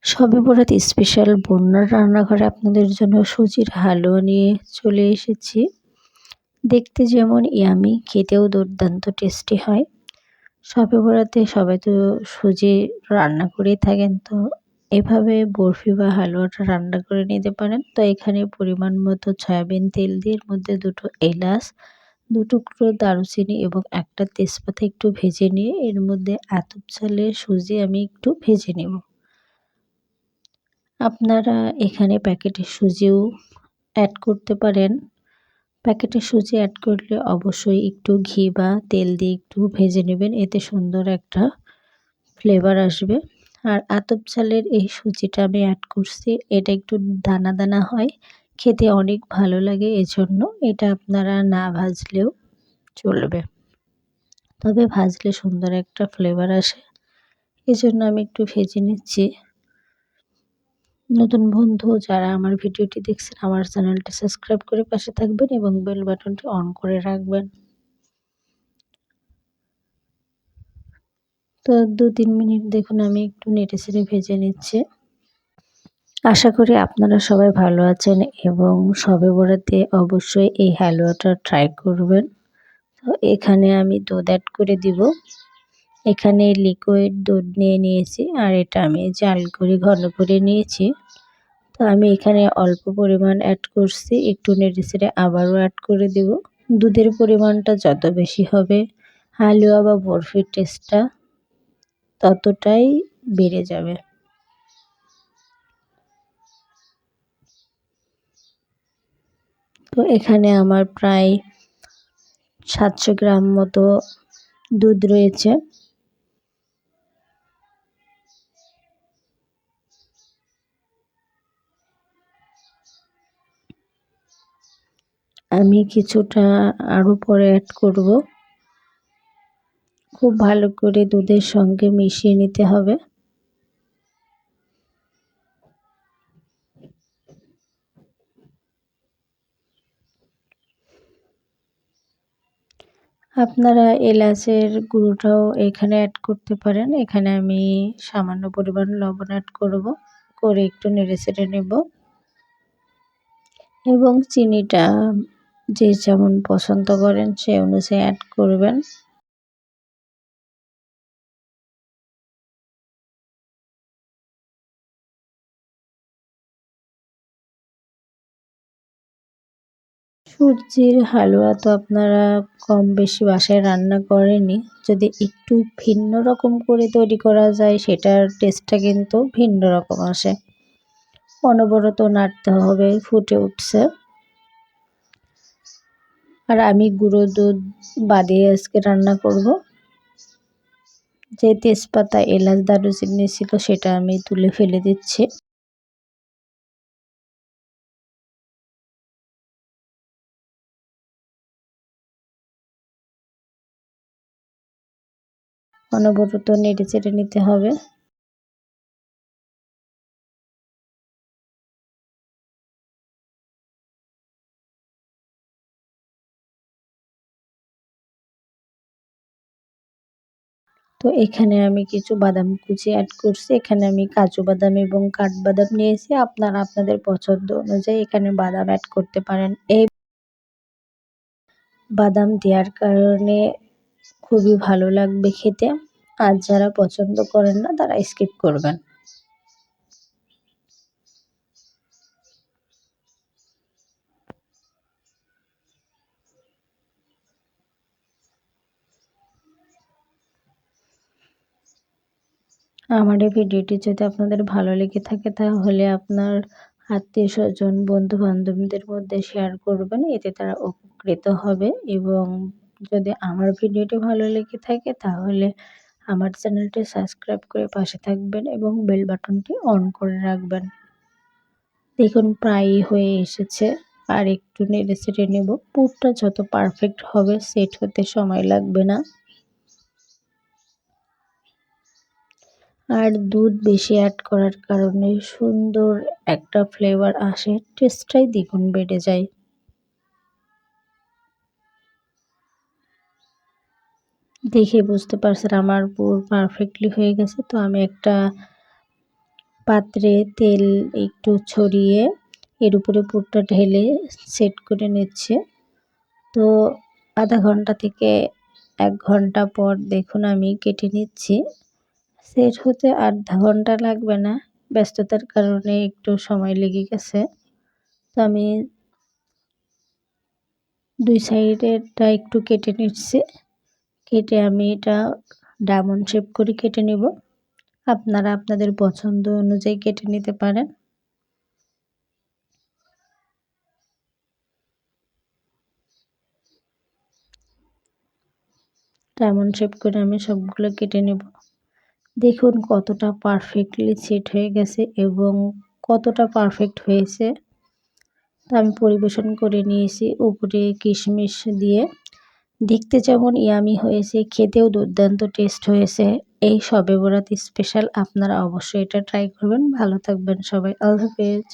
শবে বরাত স্পেশাল বন্যার রান্নাঘরে আপনাদের জন্য সুজির হালুয়া নিয়ে চলে এসেছি। দেখতে যেমন ইয়ামি, খেতেও দুর্দান্ত টেস্টি হয়। শবে বরাতে সবাই তো সুজি রান্না করেই থাকেন, তো এভাবে বরফি বা হালুয়াটা রান্না করে নিতে পারেন। তো এখানে পরিমাণ মতো সয়াবিন তেল দিয়ে এর মধ্যে 2টো এলাচ, 2 টুকরো দারুচিনি এবং একটা তেজপাতা একটু ভেজে নিয়ে এর মধ্যে আতপ চালের সুজি আমি একটু ভেজে নেব। আপনারা এখানে প্যাকেটের সুজিও অ্যাড করতে পারেন। প্যাকেটের সুজি অ্যাড করলে অবশ্যই একটু ঘি বা তেল দিয়ে একটু ভেজে নেবেন, এতে সুন্দর একটা ফ্লেভার আসবে। আর আতপ চালের এই সুজিটা আমি অ্যাড করছি, এটা একটু দানা দানা হয়, খেতে অনেক ভালো লাগে, এজন্য এটা আপনারা না ভাজলেও চলবে, তবে ভাজলে সুন্দর একটা ফ্লেভার আসে, এজন্য আমি একটু ভেজে নিচ্ছি। নতুন বন্ধু যারা আমার ভিডিওটি দেখছেন, আমার চ্যানেলটি সাবস্ক্রাইব করে পাশে থাকবেন এবং বেল বাটনটি অন করে রাখবেন। তো 2-3 মিনিট দেখুন আমি একটু নেড়েচেড়ে ভেজে নিচ্ছি। আশা করি আপনারা সবাই ভালো আছেন এবং শবে বরাতে অবশ্যই এই হালুয়াটা ট্রাই করবেন। তো এখানে আমি দুধ অ্যাড করে দিব। এখানে লিকুইড দুধ নিয়ে নিয়েছি আর এটা আমি জাল করে ঘন করে নিয়েছি। তো আমি এখানে অল্প পরিমাণ অ্যাড করছি, একটু নেড়েচেড়ে আবারও অ্যাড করে দেব। দুধের পরিমাণটা যত বেশি হবে হালুয়া বা বরফির টেস্টটা ততটাই বেড়ে যাবে। তো এখানে আমার প্রায় 700 গ্রাম মতো দুধ রয়েছে। আমি কিছুটা আরও পরে অ্যাড করব। খুব ভালো করে দুধের সঙ্গে মিশিয়ে নিতে হবে। আপনারা এলাচের গুঁড়োটাও এখানে অ্যাড করতে পারেন। এখানে আমি সামান্য পরিমাণ লবণ অ্যাড করব, করে একটু নেড়েচেড়ে নেব এবং চিনিটা যে যেমন পছন্দ করেন সে অনুযায়ী অ্যাড করবেন। সুজির হালুয়া তো আপনারা কম বেশি বাসায় রান্না করেনই। যদি একটু ভিন্ন রকম করে তৈরি করা যায় সেটার টেস্টটা কিন্তু ভিন্ন রকম আসে। অনবরত নাড়তে হবে, ফুটে উঠছে। আর আমি গুঁড়ো দুধ বাদে আজকে রান্না করব। যে তেজপাতা, এলাচ, দারুচিনি ছিল সেটা আমি তুলে ফেলে দিচ্ছি। অনবরত নেড়েচেড়ে নিতে হবে। তো এখানে আমি কিছু বাদাম কুচি অ্যাড করছি। এখানে আমি কাজু বাদাম এবং কাঠবাদাম নিয়েছি। আপনারা আপনাদের পছন্দ অনুযায়ী এখানে বাদাম অ্যাড করতে পারেন। এই বাদাম দেওয়ার কারণে খুবই ভালো লাগবে খেতে। আর যারা পছন্দ করেন না তারা স্কিপ করবেন। আমার এই ভিডিওটি যদি আপনাদের ভালো লেগে থাকে তাহলে আপনার আত্মীয়-স্বজন, বন্ধু-বান্ধবীদের মধ্যে শেয়ার করবেন। এতে তারা উপকৃত হবে এবং যদি আমার ভিডিওটি ভালো লেগে থাকে তাহলে আমার চ্যানেলটি সাবস্ক্রাইব করে পাশে থাকবেন এবং বেল বাটনটি অন করে রাখবেন। দেখুন প্রায়ই হয়ে এসেছে, আর একটু নেড়েচেড়ে নেব। পুরটা যত পারফেক্ট হবে সেট হতে সময় লাগবে না। আর দুধ বেশি অ্যাড করার কারণে সুন্দর একটা ফ্লেভার আসে, টেস্টটাই দ্বিগুণ বেড়ে যায়। দেখে বুঝতে পারছেন আমার পুর পারফেক্টলি হয়ে গেছে। তো আমি একটা পাত্রে তেল একটু ছড়িয়ে এর উপরে পুরটা ঢেলে সেট করে নিচ্ছে। তো আধা ঘন্টা থেকে ১ ঘন্টা পর দেখুন আমি কেটে নিচ্ছি। সেট হতে আধা ঘন্টা লাগবে না, ব্যস্ততার কারণে একটু সময় লেগে গেছে। তো আমি ২ সাইডেরটা একটু কেটে নিচ্ছি। কেটে আমি এটা ডায়মন্ড শেপ করে কেটে নেব। আপনারা আপনাদের পছন্দ অনুযায়ী কেটে নিতে পারেন। ডায়মন্ড শেপ করে আমি সবগুলো কেটে নেব। দেখুন কতটা পারফেক্টলি সেট হয়ে গেছে এবং কতটা পারফেক্ট হয়েছে। তো আমি পরিবেশন করে নিয়েছি উপরে কিশমিশ দিয়ে। দেখতে যেমন ইয়ামি হয়েছে, খেতেও দুর্দান্ত টেস্ট হয়েছে। এই শবে বরাত স্পেশাল আপনারা অবশ্যই এটা ট্রাই করবেন। ভালো থাকবেন সবাই। আল্লাহ হাফেজ।